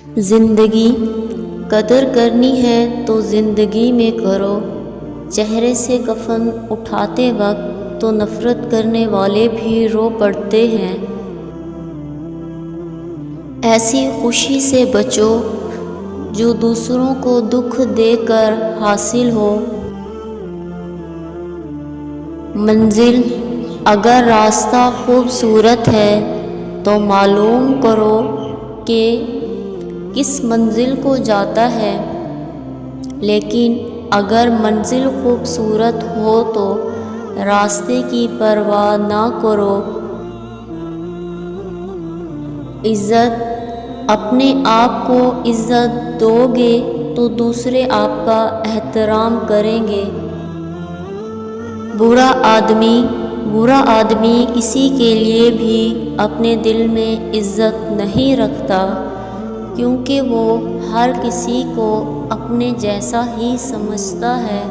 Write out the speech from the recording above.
زندگی قدر کرنی ہے تو زندگی میں کرو، چہرے سے کفن اٹھاتے وقت تو نفرت کرنے والے بھی رو پڑتے ہیں۔ ایسی خوشی سے بچو جو دوسروں کو دکھ دے کر حاصل ہو۔ منزل اگر راستہ خوبصورت ہے تو معلوم کرو کہ کس منزل کو جاتا ہے، لیکن اگر منزل خوبصورت ہو تو راستے کی پرواہ نہ کرو۔ عزت اپنے آپ کو عزت دو گے تو دوسرے آپ کا احترام کریں گے۔ برا آدمی کسی کے لیے بھی اپنے دل میں عزت نہیں رکھتا، کیونکہ وہ ہر کسی کو اپنے جیسا ہی سمجھتا ہے۔